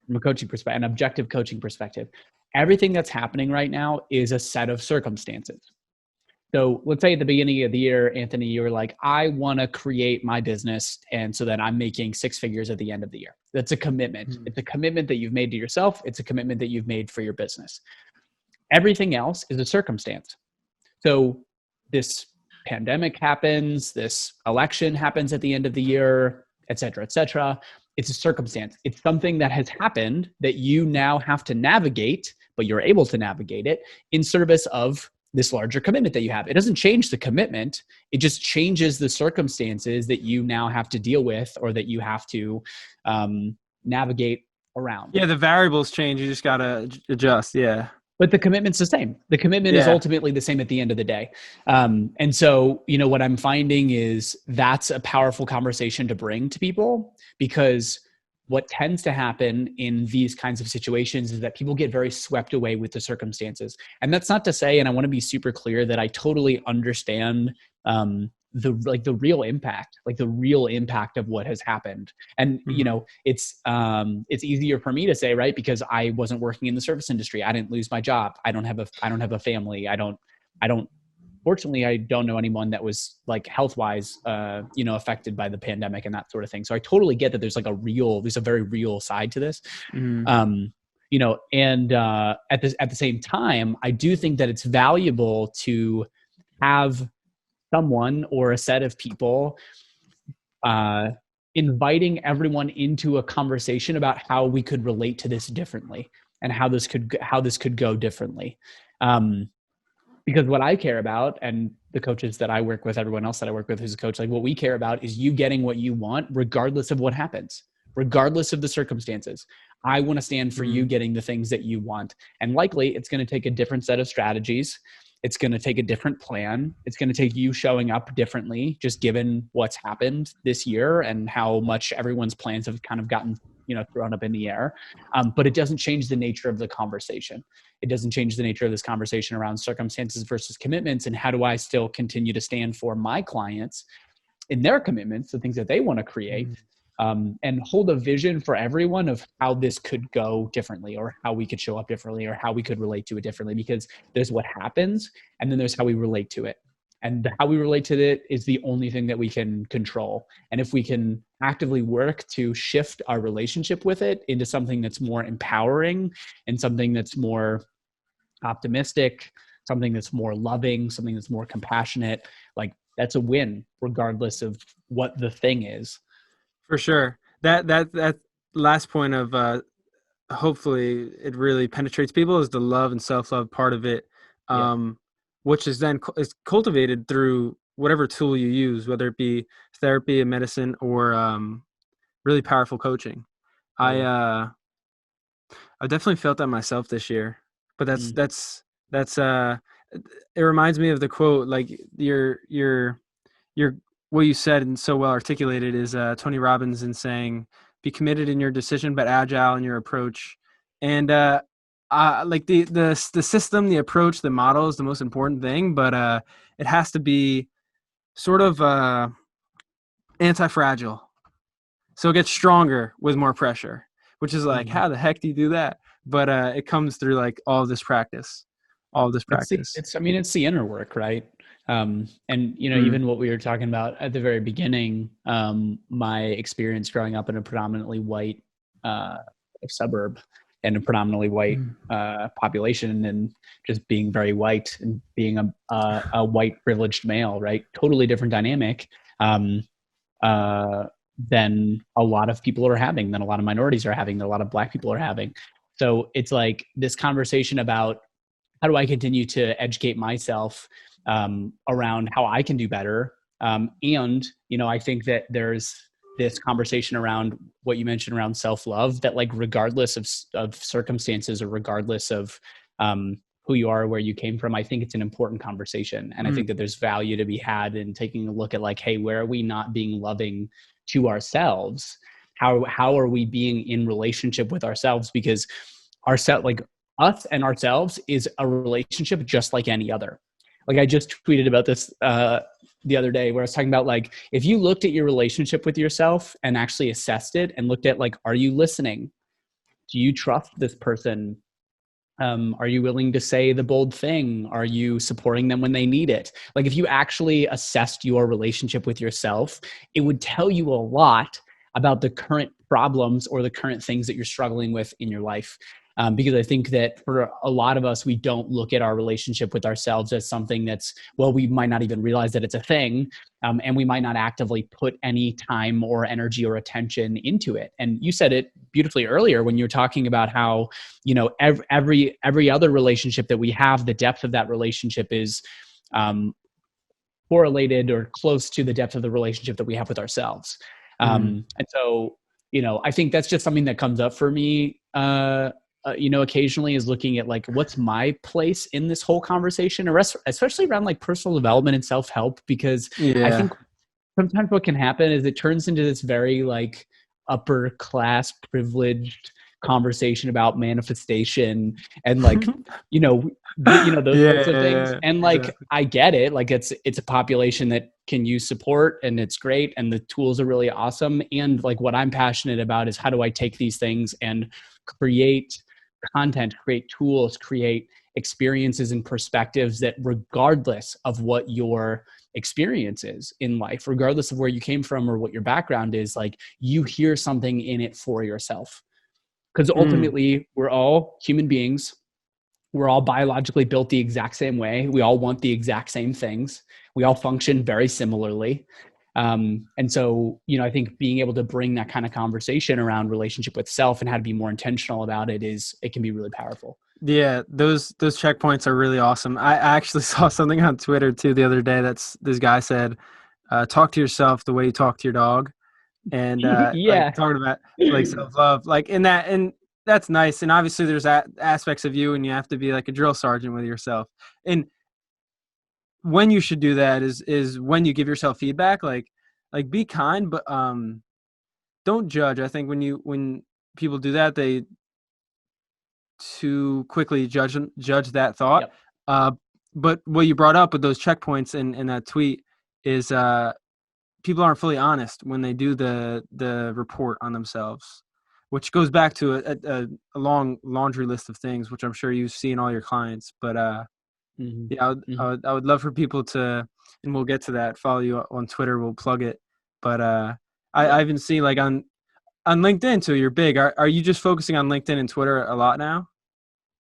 an objective coaching perspective, everything that's happening right now is a set of circumstances. So let's say at the beginning of the year, Anthony, you were like, I want to create my business, and so that I'm making 6 figures at the end of the year. That's a commitment. It's a commitment that you've made to yourself. It's a commitment that you've made for your business. Everything else is a circumstance. So this pandemic happens, this election happens at the end of the year, et cetera, et cetera. It's a circumstance. It's something that has happened that you now have to navigate, but you're able to navigate it in service of this larger commitment that you have. It doesn't change the commitment. It just changes the circumstances that you now have to deal with, or that you have to navigate around. Yeah, the variables change. You just got to adjust. Yeah. But the commitment's the same. The commitment is ultimately the same at the end of the day. And so, what I'm finding is that's a powerful conversation to bring to people, because what tends to happen in these kinds of situations is that people get very swept away with the circumstances. And that's not to say, and I want to be super clear, that I totally understand the real impact, like the real impact of what has happened. And it's easier for me to say, right, because I wasn't working in the service industry. I didn't lose my job. I don't have a family. I don't fortunately, I don't know anyone that was like health-wise, affected by the pandemic and that sort of thing. So I totally get that there's a very real side to this. Mm-hmm. At the same time, I do think that it's valuable to have someone or a set of people inviting everyone into a conversation about how we could relate to this differently and how this could go differently. Because what I care about, and the coaches that I work with, everyone else that I work with who's a coach, like what we care about is you getting what you want, regardless of what happens, regardless of the circumstances. I want to stand for you getting the things that you want. And likely it's going to take a different set of strategies. It's going to take a different plan. It's going to take you showing up differently, just given what's happened this year and how much everyone's plans have kind of gotten thrown up in the air. But it doesn't change the nature of the conversation. It doesn't change the nature of this conversation around circumstances versus commitments. And how do I still continue to stand for my clients in their commitments, the things that they want to create, and hold a vision for everyone of how this could go differently, or how we could show up differently, or how we could relate to it differently. Because there's what happens, and then there's how we relate to it. And how we relate to it is the only thing that we can control. And if we can actively work to shift our relationship with it into something that's more empowering and something that's more optimistic, something that's more loving, something that's more compassionate, like that's a win, regardless of what the thing is. For sure. That last point of hopefully it really penetrates people is the love and self-love part of it. Which is then is cultivated through whatever tool you use, whether it be therapy and medicine or really powerful coaching. I definitely felt that myself this year, but that's it reminds me of the quote, like your what you said and so well articulated is Tony Robbins in saying, "Be committed in your decision, but agile in your approach." And like the system, the approach, the model is the most important thing, but it has to be sort of anti-fragile. So it gets stronger with more pressure, which is like, how the heck do you do that? But it comes through like all of this practice. It's the inner work, right? And even what we were talking about at the very beginning, my experience growing up in a predominantly white suburb and a predominantly white population, and just being very white and being a white privileged male, right? Totally different dynamic than a lot of people are having, than a lot of minorities are having, than a lot of Black people are having. So it's like this conversation about how do I continue to educate myself around how I can do better. And I think that there's this conversation around what you mentioned around self-love, that like regardless of circumstances, or regardless of who you are or where you came from, I think it's an important conversation. And I think that there's value to be had in taking a look at like, hey, where are we not being loving to ourselves? How are we being in relationship with ourselves? Because us and ourselves is a relationship just like any other. Like I just tweeted about this the other day, where I was talking about like, if you looked at your relationship with yourself and actually assessed it and looked at like, are you listening? Do you trust this person? Are you willing to say the bold thing? Are you supporting them when they need it? Like if you actually assessed your relationship with yourself, it would tell you a lot about the current problems or the current things that you're struggling with in your life. Because I think that for a lot of us, we don't look at our relationship with ourselves as something that's, well, we might not even realize that it's a thing. And we might not actively put any time or energy or attention into it. And you said it beautifully earlier when you were talking about how, every other relationship that we have, the depth of that relationship is correlated or close to the depth of the relationship that we have with ourselves. And so, I think that's just something that comes up for me, occasionally, is looking at like, what's my place in this whole conversation, or especially around like personal development and self-help, because I think sometimes what can happen is it turns into this very like upper class privileged conversation about manifestation and like, those Yeah, sorts of yeah, things. yeah, And like, exactly. I get it. Like it's a population that can use support and it's great. And the tools are really awesome. And like what I'm passionate about is how do I take these things and create content, create tools, create experiences and perspectives that regardless of what your experience is in life, regardless of where you came from or what your background is, like you hear something in it for yourself. Because Mm. ultimately, we're all human beings. We're all biologically built the exact same way. We all want the exact same things. We all function very similarly. And so, I think being able to bring that kind of conversation around relationship with self and how to be more intentional about it can be really powerful. Yeah, those checkpoints are really awesome. I actually saw something on Twitter too the other day. This guy said, "Talk to yourself the way you talk to your dog," and like Yeah. talking about like self love, like in that, and that's nice. And obviously, there's aspects of you, and you have to be like a drill sergeant with yourself. And when you should do that is when you give yourself feedback, like be kind, but don't judge. I think when people do that, they too quickly judge that thought. Yep. Uh, but what you brought up with those checkpoints in that tweet is people aren't fully honest when they do the report on themselves, which goes back to a long laundry list of things, which I'm sure you see in all your clients. But Mhm. yeah, Mhm. I would love for people to, and we'll get to that. Follow you on Twitter. We'll plug it. But Yeah. I even see like on LinkedIn too. You're big. Are you just focusing on LinkedIn and Twitter a lot now?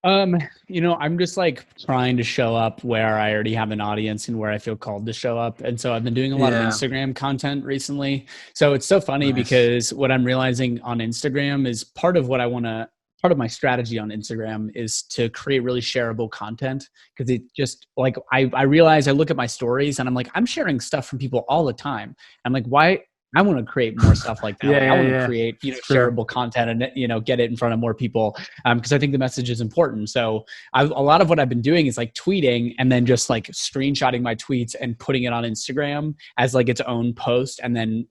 I'm just like trying to show up where I already have an audience and where I feel called to show up. And so I've been doing a lot of Yeah. Instagram content recently. So it's so funny Nice. because what I'm realizing on Instagram is part of my strategy on Instagram is to create really shareable content. Cause it just like, I realize I look at my stories and I'm like, I'm sharing stuff from people all the time. I'm like, why? I want to create more stuff like that. Yeah, Like I yeah, want to yeah. create, It's true. shareable content and, get it in front of more people. Because I think the message is important. So a lot of what I've been doing is like tweeting and then just like screenshotting my tweets and putting it on Instagram as like its own post, and then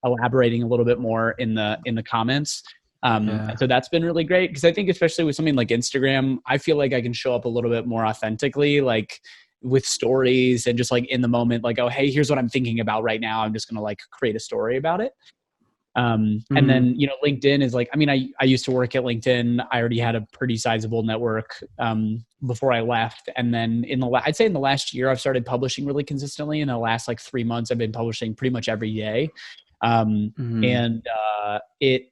elaborating a little bit more in the comments. Yeah. And so that's been really great because I think especially with something like Instagram, I feel like I can show up a little bit more authentically, like with stories and just like in the moment, like, oh, hey, here's what I'm thinking about right now. I'm just gonna like create a story about it. And Mm. then, LinkedIn is like, I mean, I used to work at LinkedIn. I already had a pretty sizable network before I left. And then I'd say in the last year, I've started publishing really consistently. In the last like 3 months, I've been publishing pretty much every day. Mm. And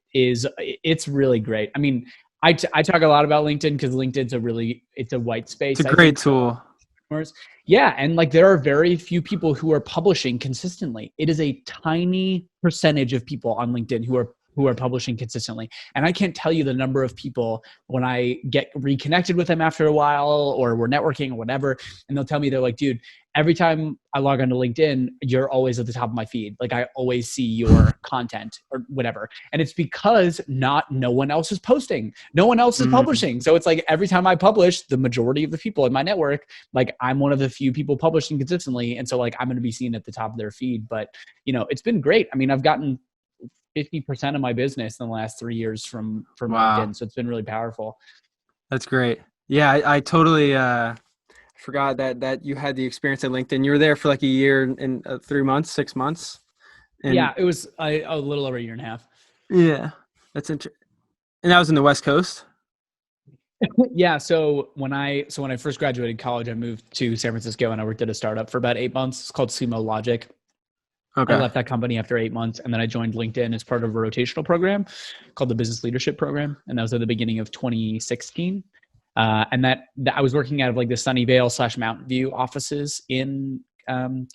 it's really great. I mean, I talk a lot about LinkedIn because it's a white It's a space, I great think, for tool. entrepreneurs. Yeah, and like there are very few people who are publishing consistently. It is a tiny percentage of people on LinkedIn who are publishing consistently. And I can't tell you the number of people when I get reconnected with them after a while or we're networking or whatever, and they'll tell me, they're like, dude, every time I log onto LinkedIn, you're always at the top of my feed. Like I always see your content or whatever. And it's because no one else is posting. No one else is Mm. publishing. So it's like every time I publish, the majority of the people in my network, like I'm one of the few people publishing consistently. And so like I'm going to be seen at the top of their feed. But it's been great. I mean, I've gotten 50% of my business in the last 3 years from Wow, LinkedIn. So it's been really powerful. that's great. Yeah, I totally forgot that you had the experience at LinkedIn. You were there for like a year and 3 months, 6 months, and Yeah, it was a little over a year and a half. yeah, that's interesting. And that was in the West Coast. Yeah. So when I first graduated college, I moved to San Francisco and I worked at a startup for about 8 months. It's called Sumo Logic. I Okay. left that company after 8 months, and then I joined LinkedIn as part of a rotational program called the Business Leadership Program, and that was at the beginning of 2016. And that I was working out of like the Sunnyvale / Mountain View offices in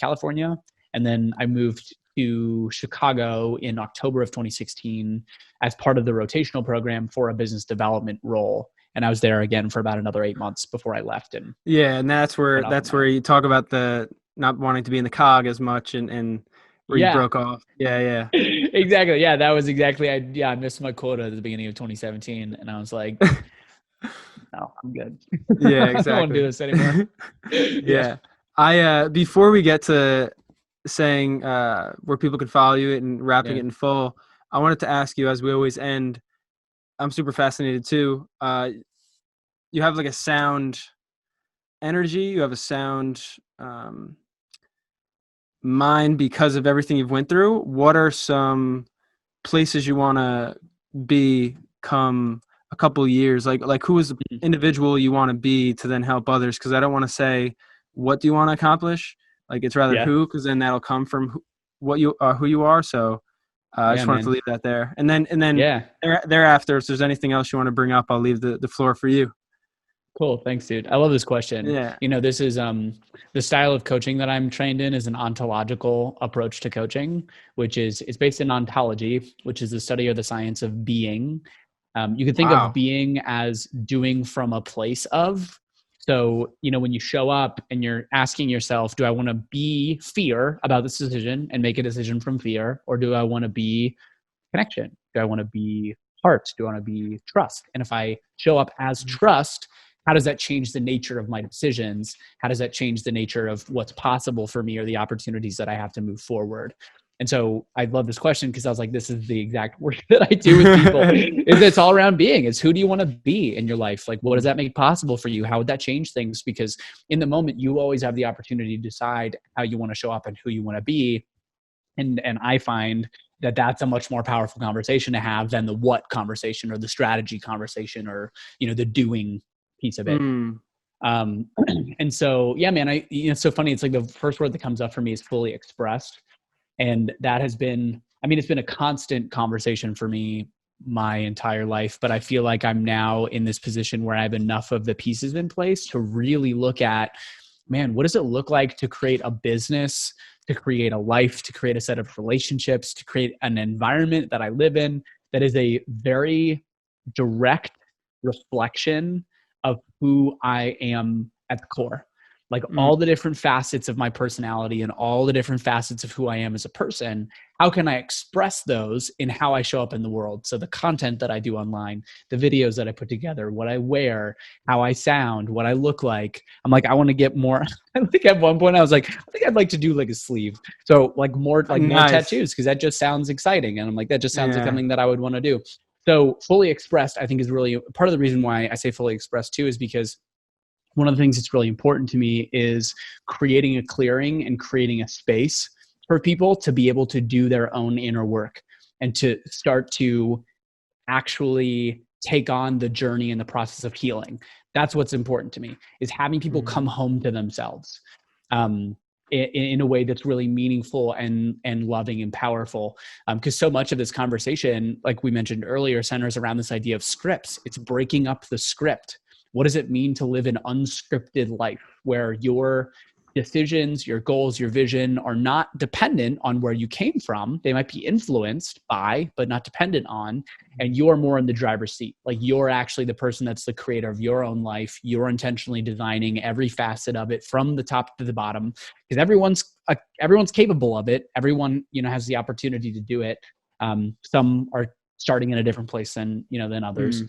California, and then I moved to Chicago in October of 2016 as part of the rotational program for a business development role, and I was there again for about another 8 months before I left and Yeah, and that's where went off on my own. you talk about the not wanting to be in the cog as much, and where you Yeah. broke off. Yeah, yeah. Exactly. Yeah, that was exactly. I missed my quota at the beginning of 2017, and I was like, "No, I'm good. Yeah, I don't want to do exactly. this anymore." Yeah. Yeah. I before we get to saying where people can follow you and wrapping Yeah. it in full, I wanted to ask you, as we always end, I'm super fascinated too. You have like a sound energy, you have a sound mind because of everything you've went through. What are some places you want to be come a couple years? Like who is the individual you want to be to then help others? Because I don't want to say what do you want to accomplish. Like it's rather Yeah. who, because then that'll come from what you are, who you are. So I Yeah, just wanted to man. leave that there. And then Yeah. thereafter, if there's anything else you want to bring up, I'll leave the floor for you. Cool. Thanks, dude. I love this question. Yeah. This is the style of coaching that I'm trained in is an ontological approach to coaching, which is it's based in ontology, which is the study or the science of being. You can think of Wow. being as doing from a place of. So, when you show up and you're asking yourself, do I want to be fear about this decision and make a decision from fear? Or do I want to be connection? Do I want to be heart? Do I want to be trust? And if I show up as trust, how does that change the nature of my decisions? How does that change the nature of what's possible for me or the opportunities that I have to move forward? And so I love this question because I was like, this is the exact work that I do with people. It's all around being. It's who do you want to be in your life? Like, what does that make possible for you? How would that change things? Because in the moment, you always have the opportunity to decide how you want to show up and who you want to be. And I find that that's a much more powerful conversation to have than the what conversation or the strategy conversation or, the doing piece of it. Mm. And so, yeah, man, it's so funny. It's like the first word that comes up for me is fully expressed. And that has been, it's been a constant conversation for me my entire life, but I feel like I'm now in this position where I have enough of the pieces in place to really look at, man, what does it look like to create a business, to create a life, to create a set of relationships, to create an environment that I live in that is a very direct reflection of who I am at the core. Like all the different facets of my personality and all the different facets of who I am as a person, how can I express those in how I show up in the world? So the content that I do online, the videos that I put together, what I wear, how I sound, what I look like. I'm like, I want to get more. I think at one point I was like, I think I'd like to do like a sleeve. So like more Nice. tattoos, because that just sounds exciting. And I'm like, that just sounds like Yeah. something that I would want to do. So fully expressed, I think is really part of the reason why I say fully expressed too, is because one of the things that's really important to me is creating a clearing and creating a space for people to be able to do their own inner work and to start to actually take on the journey and the process of healing. That's what's important to me, is having people come home to themselves in a way that's really meaningful and loving and powerful. Because so much of this conversation, like we mentioned earlier, centers around this idea of scripts. It's breaking up the script. What does it mean to live an unscripted life where your decisions, your goals, your vision are not dependent on where you came from? They might be influenced by, but not dependent on, and you're more in the driver's seat. Like you're actually the person that's the creator of your own life. You're intentionally designing every facet of it from the top to the bottom, because everyone's capable of it. Everyone, has the opportunity to do it. Some are starting in a different place than others.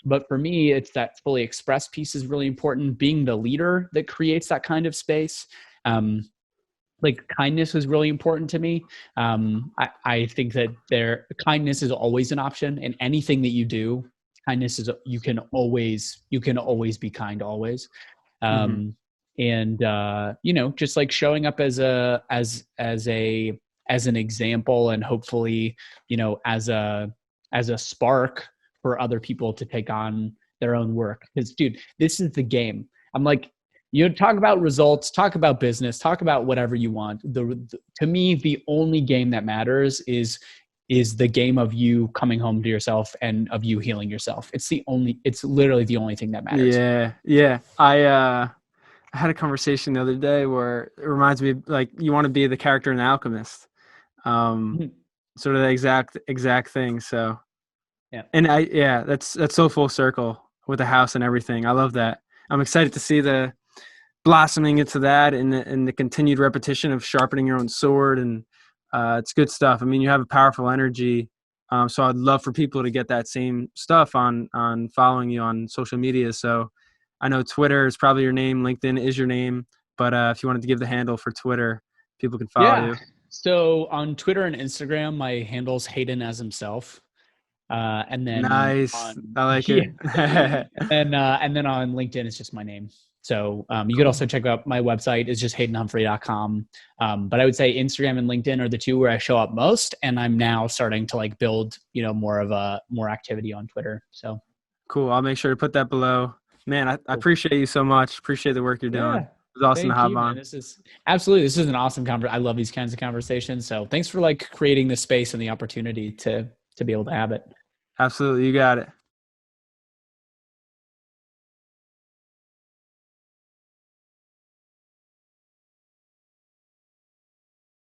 But for me, it's that fully expressed piece is really important. Being the leader that creates that kind of space. Like kindness is really important to me. I think that kindness is always an option in anything that you do. Kindness is, you can always be kind always. And just like showing up as an example, and hopefully, as a spark for other people to take on their own work. Because dude, this is the game. I'm like, talk about results, talk about business, talk about whatever you want. To me, the only game that matters is the game of you coming home to yourself and of you healing yourself. It's literally the only thing that matters. Yeah. I had a conversation the other day where it reminds me of, like, you want to be the character in The Alchemist. Sort of the exact thing. So yeah. And that's so full circle with the house and everything. I love that. I'm excited to see the blossoming into that and the continued repetition of sharpening your own sword. And it's good stuff. I mean, you have a powerful energy. So I'd love for people to get that same stuff on following you on social media. So I know Twitter is probably your name. LinkedIn is your name. But if you wanted to give the handle for Twitter, people can follow you. So on Twitter and Instagram, my handle's Hayden as himself. And then Nice. on I like yeah, it. and then on LinkedIn, it's just my name. So you could also check out my website is just haydenhumphrey.com. But I would say Instagram and LinkedIn are the two where I show up most. And I'm now starting to like build, more activity on Twitter. So Cool. I'll make sure to put that below. Man, I appreciate you so much. Appreciate the work you're doing. yeah. It was awesome to Thank hop you, man. on. This is an awesome conversation. I love these kinds of conversations. So thanks for like creating the space and the opportunity to be able to have it. Absolutely. You got it.